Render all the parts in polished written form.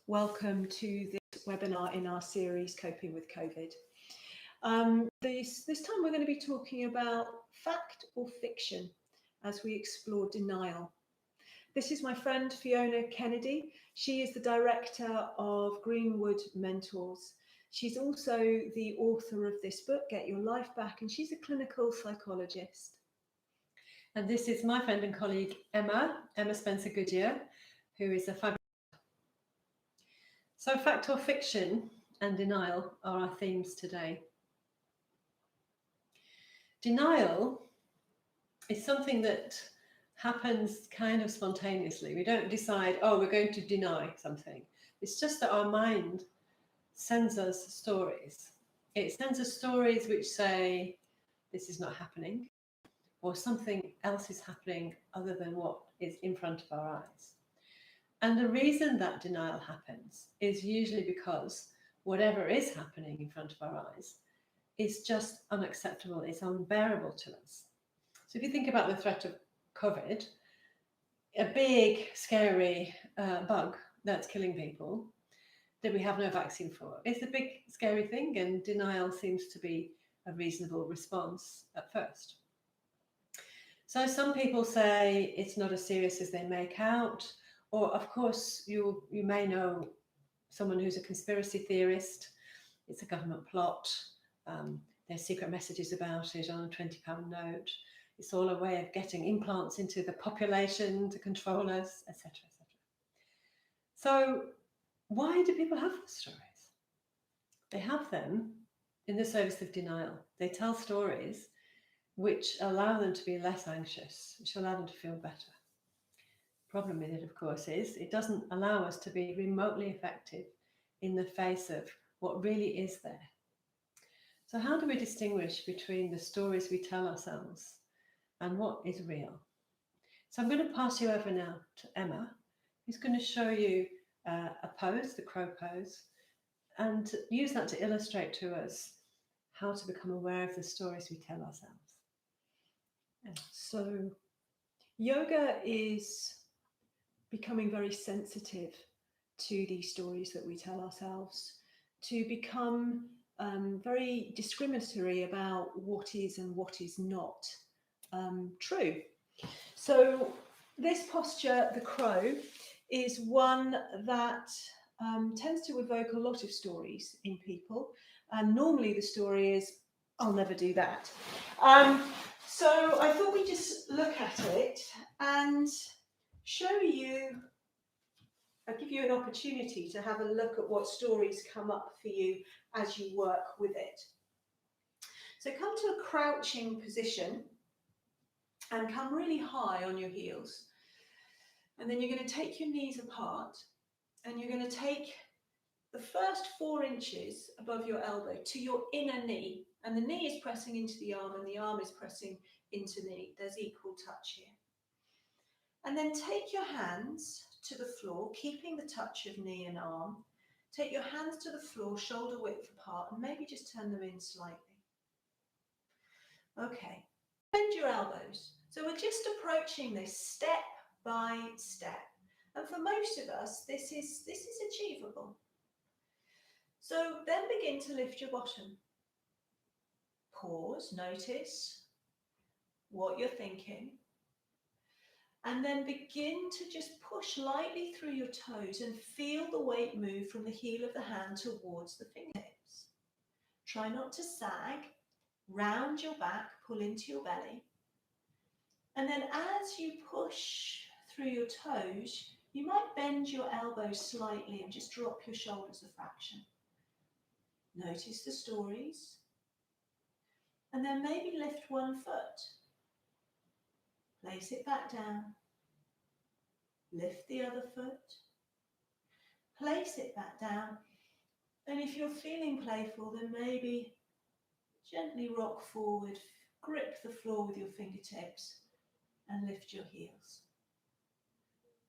Welcome to this webinar in our series Coping with COVID. This time we're going to be talking about fact or fiction as we explore denial. This is my friend Fiona Kennedy. She is the director of Greenwood Mentors. She's also the author of this book, Get Your Life Back, and she's a clinical psychologist. And this is my friend and colleague Emma Spencer Goodyear, who is a fabulous. So fact or fiction and denial are our themes today. Denial is something that happens kind of spontaneously. We don't decide, oh, we're going to deny something. It's just that our mind sends us stories. It sends us stories which say, this is not happening, or something else is happening other than what is in front of our eyes. And the reason that denial happens is usually because whatever is happening in front of our eyes is just unacceptable, it's unbearable to us. So if you think about the threat of COVID, a big, scary bug that's killing people that we have no vaccine for, it's a big, scary thing, and denial seems to be a reasonable response at first. So some people say it's not as serious as they make out, or of course you may know someone who's a conspiracy theorist. It's a government plot. There's secret messages about it on a £20 note. It's all a way of getting implants into the population to control us, etc., etc. So why do people have those stories? They have them in the service of denial. They tell stories which allow them to be less anxious, which allow them to feel better. Problem with it, of course, is it doesn't allow us to be remotely effective in the face of what really is there. So how do we distinguish between the stories we tell ourselves and what is real? So I'm going to pass you over now to Emma, who's going to show you a pose, the crow pose, and use that to illustrate to us how to become aware of the stories we tell ourselves. So yoga is becoming very sensitive to these stories that we tell ourselves, to become very discriminatory about what is and what is not true. So this posture, the crow, is one that tends to evoke a lot of stories in people. And normally the story is, I'll never do that. So I thought we'd just look at it and show you, I'll give you an opportunity to have a look at what stories come up for you as you work with it. So come to a crouching position and come really high on your heels. And then you're going to take your knees apart and you're going to take the first 4 inches above your elbow to your inner knee. And the knee is pressing into the arm and the arm is pressing into the knee. There's equal touch here. And then take your hands to the floor, keeping the touch of knee and arm. Take your hands to the floor, shoulder width apart, and maybe just turn them in slightly. Okay, bend your elbows. So we're just approaching this step by step. And for most of us, this is achievable. So then begin to lift your bottom. Pause, notice what you're thinking. And then begin to just push lightly through your toes and feel the weight move from the heel of the hand towards the fingertips. Try not to sag, round your back, pull into your belly. And then as you push through your toes, you might bend your elbows slightly and just drop your shoulders a fraction. Notice the stories. And then maybe lift one foot. Place it back down. Lift the other foot. Place it back down. And if you're feeling playful, then maybe gently rock forward, grip the floor with your fingertips and lift your heels.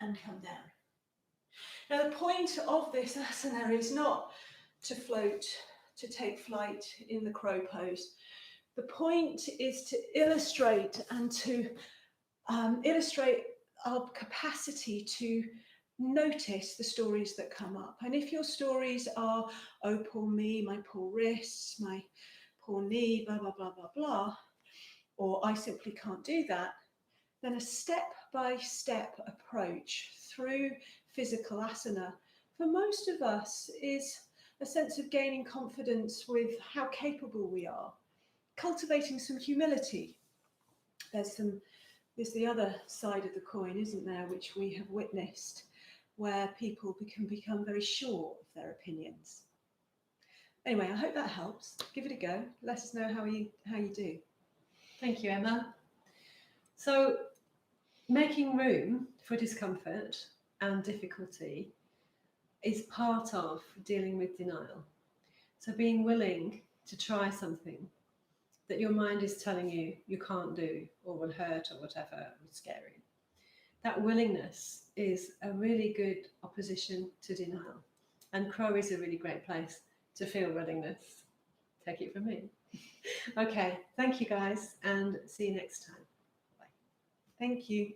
And come down. Now the point of this asana is not to float, to take flight in the crow pose. The point is to illustrate and to illustrate our capacity to notice the stories that come up. And if your stories are, oh, poor me, my poor wrists, my poor knee, blah, blah, blah, blah, blah, or I simply can't do that, then a step-by-step approach through physical asana for most of us is a sense of gaining confidence with how capable we are, cultivating some humility. There's the other side of the coin, isn't there, which we have witnessed, where people can become very sure of their opinions. Anyway, I hope that helps. Give it a go. Let us know how you do. Thank you, Emma. So, making room for discomfort and difficulty is part of dealing with denial. So, being willing to try something that your mind is telling you you can't do, or will hurt, or whatever, or scary. That willingness is a really good opposition to denial. And Crow is a really great place to feel willingness. Take it from me. Okay, thank you guys, and see you next time. Bye. Thank you.